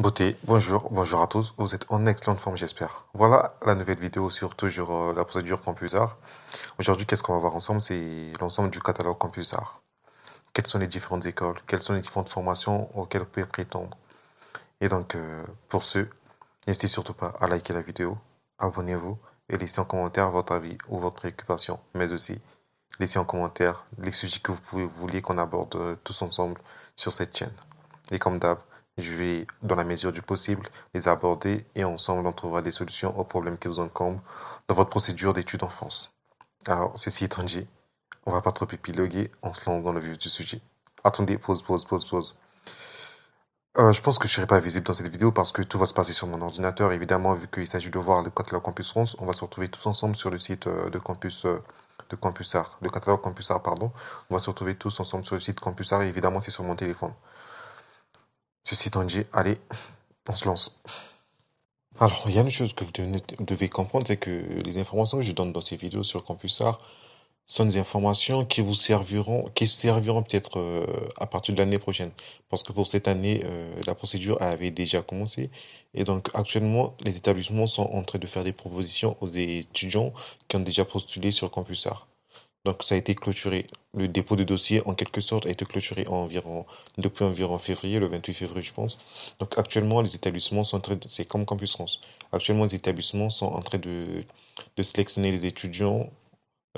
Beauté, bonjour à tous, vous êtes en excellente forme j'espère. Voilà la nouvelle vidéo sur toujours la procédure CampusArt. Aujourd'hui, qu'est-ce qu'on va voir ensemble? C'est l'ensemble du catalogue CampusArt. Quelles sont les différentes écoles, quelles sont les différentes formations auxquelles vous pouvez prétendre. Et donc, pour ce, n'hésitez surtout pas à liker la vidéo, abonnez-vous et laissez en commentaire votre avis ou votre préoccupation, mais aussi laissez en commentaire les sujets que vous vouliez qu'on aborde tous ensemble sur cette chaîne. Et comme d'hab, je vais, dans la mesure du possible, les aborder et ensemble on trouvera des solutions aux problèmes qui vous encombrent dans votre procédure d'études en France. Alors, ceci étant dit, on va pas trop épiloguer, on se lance dans le vif du sujet. Attendez, pause. Je pense que je serai pas visible dans cette vidéo parce que tout va se passer sur mon ordinateur. Évidemment, vu qu'il s'agit de voir le catalogue Campus France, on va se retrouver tous ensemble sur le site de CampusArt, le catalogue CampusArt, pardon. On va se retrouver tous ensemble sur le site CampusArt et évidemment, c'est sur mon téléphone. Ceci étant dit, allez, on se lance. Alors, il y a une chose que devez comprendre, c'est que les informations que je donne dans ces vidéos sur CampusArt sont des informations qui serviront peut-être à partir de l'année prochaine. Parce que pour cette année, la procédure avait déjà commencé. Et donc, actuellement, les établissements sont en train de faire des propositions aux étudiants qui ont déjà postulé sur CampusArt. Donc, ça a été clôturé. Le dépôt de dossier, en quelque sorte, a été clôturé depuis environ février, le 28 février, je pense. Donc, actuellement, les établissements sont en train c'est comme Campus France. Actuellement, les établissements sont en train de sélectionner les étudiants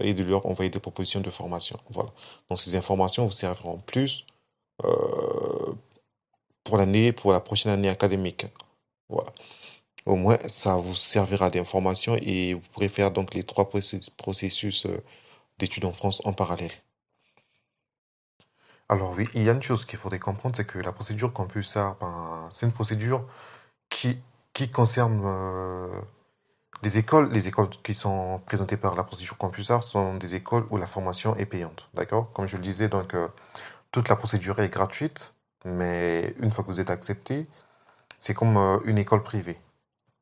et de leur envoyer des propositions de formation. Voilà. Donc, ces informations vous serviront plus euh, pour la prochaine année académique. Voilà. Au moins, ça vous servira d'information et vous pourrez faire donc les trois processus d'études en France en parallèle. Alors oui, il y a une chose qu'il faudrait comprendre, c'est que la procédure CampusArt, ben, c'est une procédure qui, qui concerne les écoles. Les écoles qui sont présentées par la procédure CampusArt sont des écoles où la formation est payante. D'accord? Comme je le disais, donc toute la procédure est gratuite, mais une fois que vous êtes accepté, c'est comme une école privée.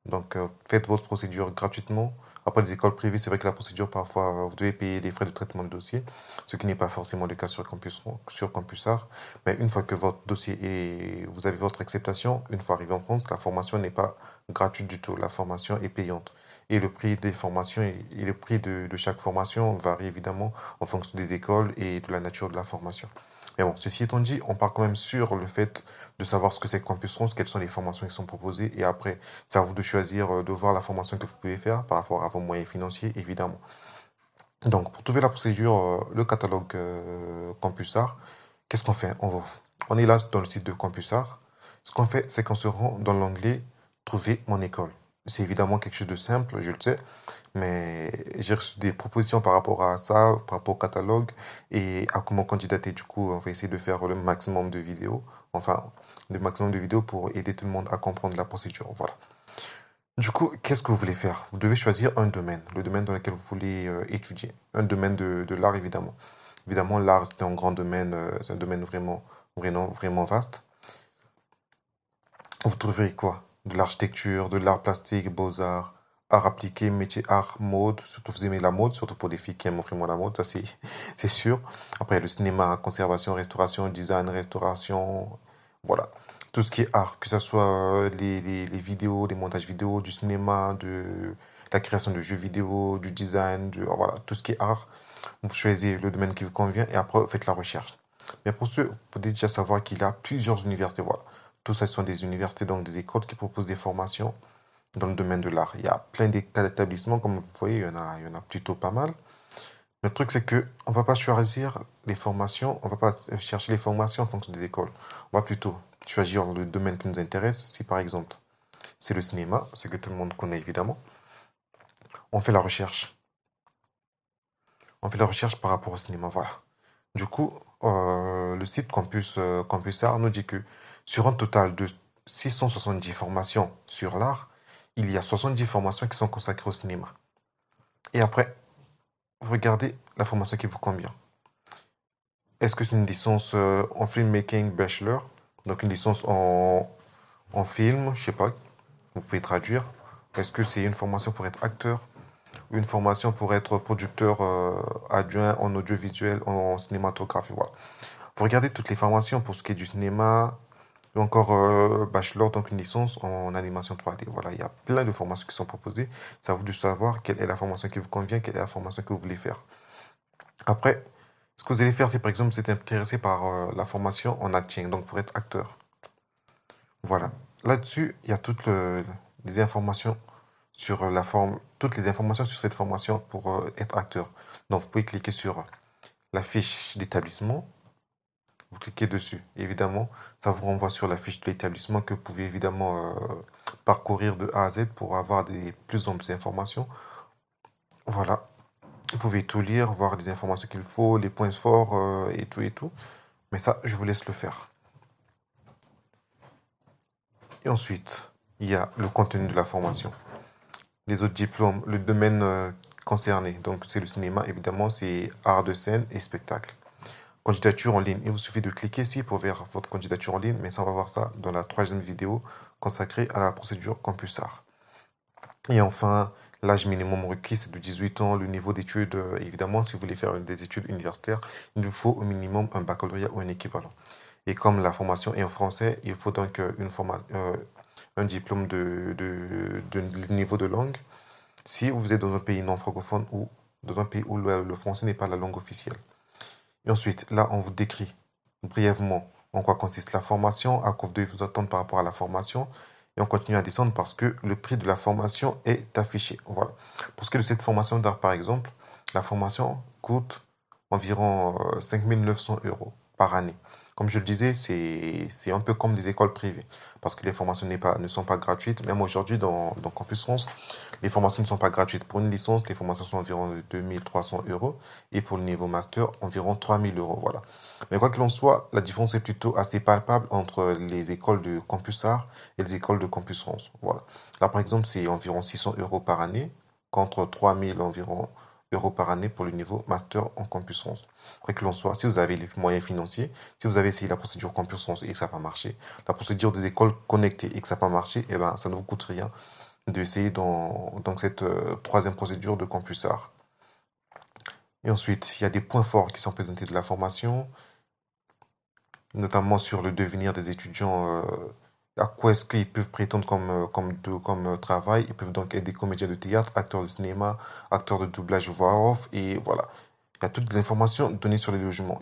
Donc, faites votre procédure gratuitement. Après, les écoles privées, c'est vrai que la procédure, parfois, vous devez payer des frais de traitement de dossier, ce qui n'est pas forcément le cas sur CampusArt. Mais une fois que votre dossier vous avez votre acceptation, une fois arrivé en France, la formation n'est pas gratuite du tout. La formation est payante. Et le prix des formations et le prix de chaque formation varie évidemment en fonction des écoles et de la nature de la formation. Mais bon, ceci étant dit, on part quand même sur le fait de savoir ce que c'est que Campus France, quelles sont les formations qui sont proposées, et après, c'est à vous de choisir, de voir la formation que vous pouvez faire par rapport à vos moyens financiers, évidemment. Donc, pour trouver la procédure, le catalogue CampusArt, qu'est-ce qu'on fait? On est là dans le site de CampusArt. Ce qu'on fait, c'est qu'on se rend dans l'onglet Trouver mon école. C'est évidemment quelque chose de simple, je le sais, mais j'ai reçu des propositions par rapport à ça, par rapport au catalogue et à comment candidater. Du coup, on va essayer de faire le maximum de vidéos, enfin, le maximum de vidéos pour aider tout le monde à comprendre la procédure. Voilà. Du coup, qu'est-ce que vous voulez faire? Vous devez choisir un domaine, le domaine dans lequel vous voulez étudier. Un domaine de l'art, évidemment. Évidemment, l'art, c'est un grand domaine, c'est un domaine vraiment vaste. Vous trouverez quoi? De l'architecture, de l'art plastique, beaux-arts, art appliqué, métier, art, mode. Surtout, vous aimez la mode, surtout pour des filles qui aiment vraiment la mode, ça c'est sûr. Après, le cinéma, conservation, restauration, design, restauration. Voilà. Tout ce qui est art, que ce soit les vidéos, les montages vidéo, du cinéma, de la création de jeux vidéo, du design, voilà, tout ce qui est art. Vous choisissez le domaine qui vous convient et après, vous faites la recherche. Mais pour ce, vous devez déjà savoir qu'il y a plusieurs universités. Voilà. Tout ça sont des universités, donc des écoles qui proposent des formations dans le domaine de l'art. Il y a plein d'établissements, comme vous voyez, il y en a plutôt pas mal. Le truc, c'est que on va pas choisir les formations, on va pas chercher les formations en fonction des écoles. On va plutôt choisir le domaine qui nous intéresse. Si par exemple, c'est le cinéma, ce que tout le monde connaît évidemment, on fait la recherche. On fait la recherche par rapport au cinéma, voilà. Du coup, le site CampusArt nous dit que sur un total de 670 formations sur l'art, il y a 70 formations qui sont consacrées au cinéma. Et après, vous regardez la formation qui vous convient. Est-ce que c'est une licence en filmmaking bachelor? Donc une licence en film, je sais pas, vous pouvez traduire. Est-ce que c'est une formation pour être acteur? Ou une formation pour être producteur adjoint en audiovisuel, en cinématographie, voilà. Vous regardez toutes les formations pour ce qui est du cinéma, ou encore bachelor, donc une licence en animation 3D. Voilà, il y a plein de formations qui sont proposées. C'est à vous de savoir quelle est la formation qui vous convient, quelle est la formation que vous voulez faire. Après, ce que vous allez faire, c'est par exemple, vous êtes intéressé par la formation en acting, donc pour être acteur. Voilà. Là-dessus, il y a les informations sur toutes les informations sur cette formation pour être acteur. Donc, vous pouvez cliquer sur la fiche d'établissement. Vous cliquez dessus. Évidemment, ça vous renvoie sur la fiche de l'établissement que vous pouvez évidemment parcourir de A à Z pour avoir des plus amples informations. Voilà. Vous pouvez tout lire, voir les informations qu'il faut, les points forts et tout et tout. Mais ça, je vous laisse le faire. Et ensuite, il y a le contenu de la formation. Les autres diplômes, le domaine concerné. Donc, c'est le cinéma, évidemment, c'est art de scène et spectacle. Candidature en ligne. Il vous suffit de cliquer ici pour voir votre candidature en ligne, mais ça, on va voir ça dans la troisième vidéo consacrée à la procédure Campusart. Et enfin, l'âge minimum requis, c'est de 18 ans. Le niveau d'études, évidemment, si vous voulez faire des études universitaires, il vous faut au minimum un baccalauréat ou un équivalent. Et comme la formation est en français, il faut donc un diplôme de niveau de langue. Si vous êtes dans un pays non francophone ou dans un pays où le français n'est pas la langue officielle. Et ensuite, là, on vous décrit brièvement en quoi consiste la formation, à quoi vous devez vous attendre par rapport à la formation. Et on continue à descendre parce que le prix de la formation est affiché. Voilà. Pour ce qui est de cette formation d'art, par exemple, la formation coûte environ 5 900 euros par année. Comme je le disais, c'est un peu comme des écoles privées parce que les formations ne sont pas gratuites. Même aujourd'hui, dans Campus France, les formations ne sont pas gratuites. Pour une licence, les formations sont environ de 2300 euros et pour le niveau master, environ 3000 euros. Voilà. Mais quoi qu'il en soit, la différence est plutôt assez palpable entre les écoles de Campus Art et les écoles de Campus France. Voilà. Là, par exemple, c'est environ 600 euros par année contre 3000 environ euros par année pour le niveau master en Campus France. Quoi qu'il en soit, si vous avez les moyens financiers, si vous avez essayé la procédure Campus France et que ça n'a pas marché, la procédure des écoles connectées et que ça n'a pas marché, eh ben, ça ne vous coûte rien d'essayer dans cette troisième procédure de Campus Art. Et ensuite, il y a des points forts qui sont présentés de la formation, notamment sur le devenir des étudiants. À quoi est-ce qu'ils peuvent prétendre comme travail? Ils peuvent donc être des comédiens de théâtre, acteurs de cinéma, acteurs de doublage voix off, et voilà. Il y a toutes les informations données sur les logements,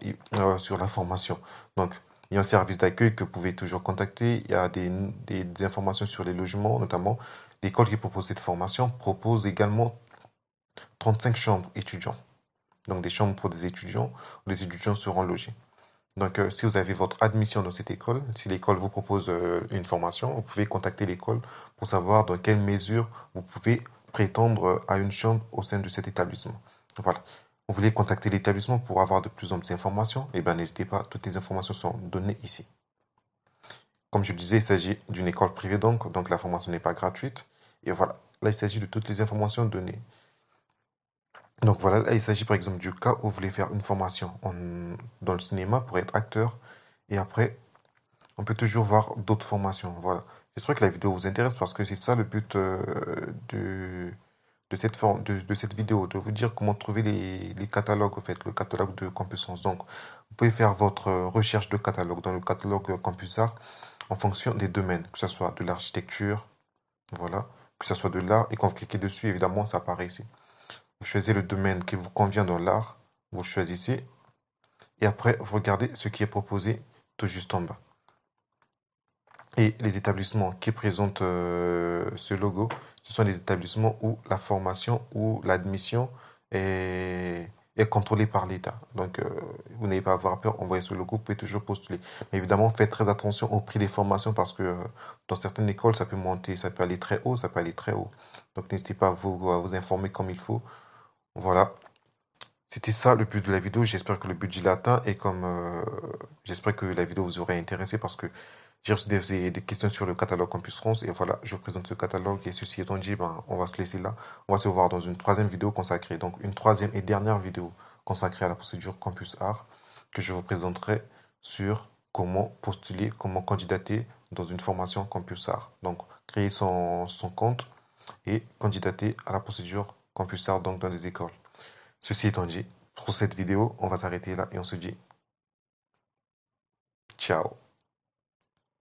sur la formation. Donc, il y a un service d'accueil que vous pouvez toujours contacter. Il y a des informations sur les logements, notamment l'école qui propose cette formation propose également 35 chambres étudiants. Donc, des chambres pour des étudiants où les étudiants seront logés. Donc, si vous avez votre admission dans cette école, si l'école vous propose une formation, vous pouvez contacter l'école pour savoir dans quelle mesure vous pouvez prétendre à une chambre au sein de cet établissement. Voilà. Vous voulez contacter l'établissement pour avoir de plus amples informations? Eh bien, n'hésitez pas, toutes les informations sont données ici. Comme je disais, il s'agit d'une école privée, donc la formation n'est pas gratuite. Et voilà, là, il s'agit de toutes les informations données. Donc voilà, là, il s'agit par exemple du cas où vous voulez faire une formation dans le cinéma pour être acteur. Et après, on peut toujours voir d'autres formations. Voilà. J'espère que la vidéo vous intéresse parce que c'est ça le but de cette vidéo, de vous dire comment trouver les catalogues, en fait, le catalogue de Campus Sens. Donc, vous pouvez faire votre recherche de catalogue dans le catalogue Campus Art en fonction des domaines, que ce soit de l'architecture, voilà, que ce soit de l'art. Et quand vous cliquez dessus, évidemment, ça apparaît ici. Vous choisissez le domaine qui vous convient dans l'art, vous choisissez, et après, vous regardez ce qui est proposé tout juste en bas. Et les établissements qui présentent ce logo, ce sont les établissements où la formation ou l'admission est contrôlée par l'État. Donc, vous n'avez pas à avoir peur, envoyez ce logo, vous pouvez toujours postuler. Mais évidemment, faites très attention au prix des formations parce que dans certaines écoles, ça peut monter, ça peut aller très haut, ça peut aller très haut. Donc, n'hésitez pas à vous informer comme il faut. Voilà. C'était ça le but de la vidéo. J'espère que le budget l'a atteint et comme j'espère que la vidéo vous aurait intéressé parce que j'ai reçu des questions sur le catalogue Campus France et voilà, je présente ce catalogue et ceci étant dit, ben, on va se laisser là. On va se voir dans une troisième vidéo consacrée, donc une troisième et dernière vidéo consacrée à la procédure Campus Art que je vous présenterai sur comment postuler, comment candidater dans une formation Campus Art. Donc, créer son compte et candidater à la procédure Campus Art donc dans les écoles. Ceci étant dit, pour cette vidéo, on va s'arrêter là et on se dit ciao.